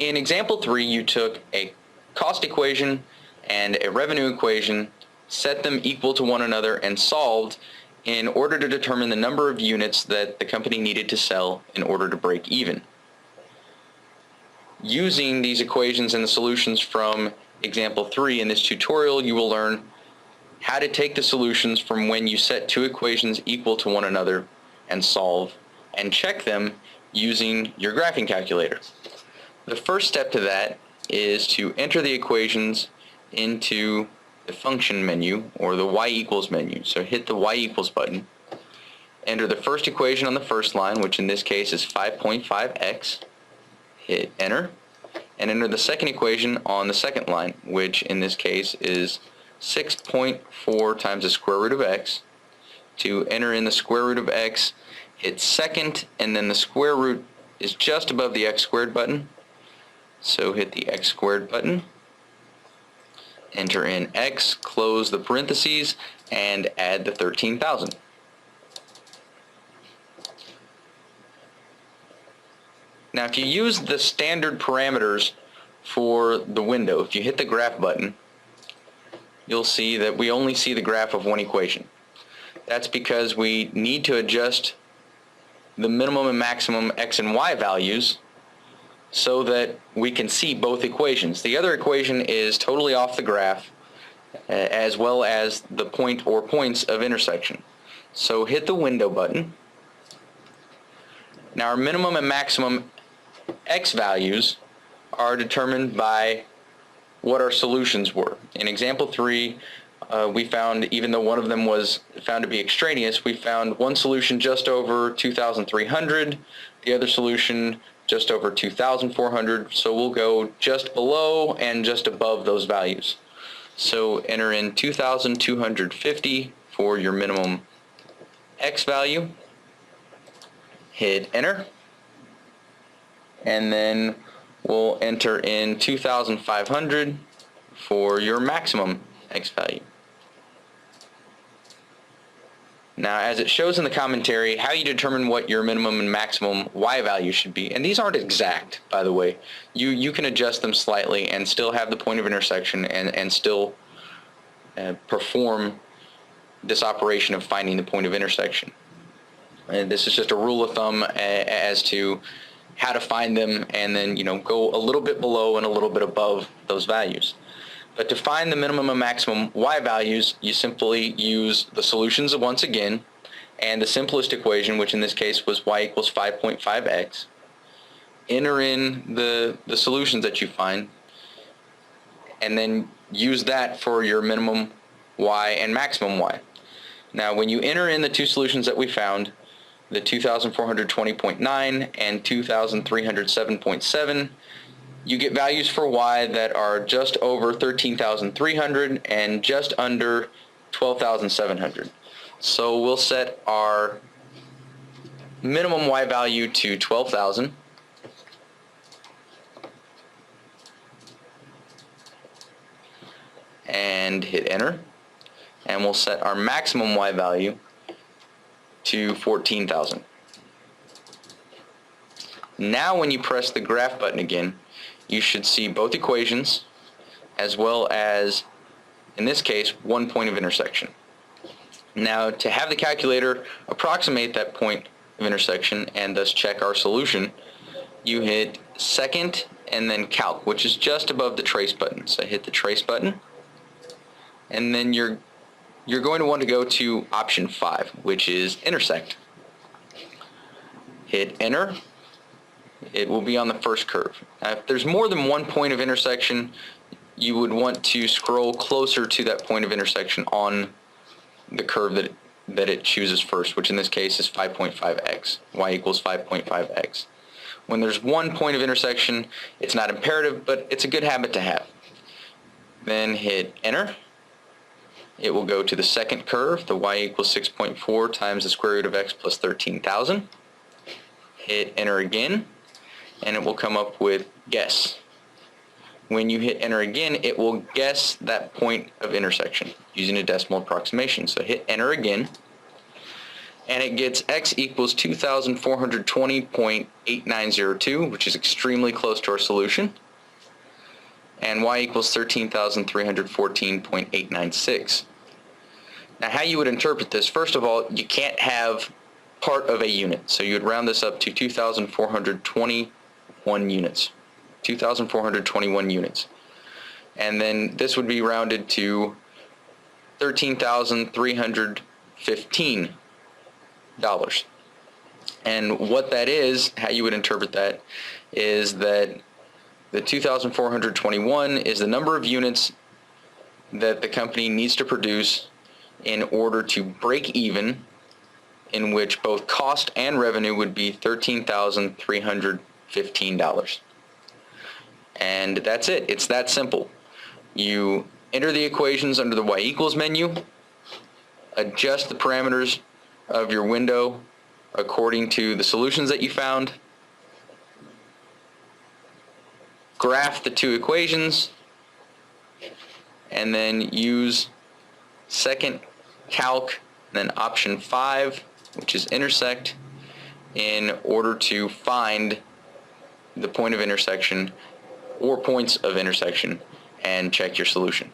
In example 3, you took a cost equation and a revenue equation, set them equal to one another, and solved in order to determine the number of units that the company needed to sell in order to break even. Using these equations and the solutions from example 3 in this tutorial, you will learn how to take the solutions from when you set two equations equal to one another and solve and check them using your graphing calculator. The first step to that is to enter the equations into the function menu or the y equals menu. So hit the y equals button, enter the first equation on the first line, which in this case is 5.5x, hit enter, and enter the second equation on the second line, which in this case is 6.4 times the square root of x. To enter in the square root of x, hit second, and then the square root is just above the x squared button, so hit the x squared button, enter in x, close the parentheses, and add the 13,000. Now if you use the standard parameters for the window, if you hit the graph button, you'll see that we only see the graph of one equation. That's because we need to adjust the minimum and maximum x and y values so that we can see both equations. The other equation is totally off the graph, as well as the point or points of intersection. So hit the window button. Now our minimum and maximum x values are determined by what our solutions were. In example 3, we found, even though one of them was found to be extraneous, we found one solution just over 2,300, the other solution just over 2,400, so we'll go just below and just above those values. So enter in 2,250 for your minimum x value, hit enter, and then we'll enter in 2,500 for your maximum x value. Now, as it shows in the commentary, how you determine what your minimum and maximum y value should be, and these aren't exact, by the way. You can adjust them slightly and still have the point of intersection and still perform this operation of finding the point of intersection. And this is just a rule of thumb as to how to find them, and then go a little bit below and a little bit above those values. But to find the minimum and maximum y values, you simply use the solutions once again, and the simplest equation, which in this case was y equals 5.5x. Enter in the solutions that you find, and then use that for your minimum y and maximum y. Now when you enter in the two solutions that we found, the 2,420.9 and 2,307.7, you get values for y that are just over 13,300 and just under 12,700. So we'll set our minimum y value to 12,000. And hit enter. And we'll set our maximum y value to 14,000. Now when you press the graph button again, you should see both equations, as well as, in this case, one point of intersection. Now to have the calculator approximate that point of intersection and thus check our solution, you hit second and then calc, which is just above the trace button. So hit the trace button, and then you're going to want to go to option 5, which is intersect. Hit enter. It will be on the first curve. Now, if there's more than one point of intersection, you would want to scroll closer to that point of intersection on the curve that it chooses first, which in this case is 5.5x, y equals 5.5x. When there's one point of intersection, it's not imperative, but it's a good habit to have. Then hit enter. It will go to the second curve, the y equals 6.4 times the square root of x plus 13,000. Hit enter again, and it will come up with guess. When you hit enter again, it will guess that point of intersection using a decimal approximation. So hit enter again, and it gets x equals 2,420.8902, which is extremely close to our solution, and y equals 13,314.896. Now, how you would interpret this, first of all, you can't have part of a unit, so you would round this up to 2,421 units. 2,421 units. And then this would be rounded to $13,315. And what that is, how you would interpret that, is that the 2,421 is the number of units that the company needs to produce in order to break even, in which both cost and revenue would be $13,315. And that's it. It's that simple. You enter the equations under the y equals menu, adjust the parameters of your window according to the solutions that you found, graph the two equations, and then use second calc, then option 5, which is intersect, in order to find the point of intersection or points of intersection and check your solution.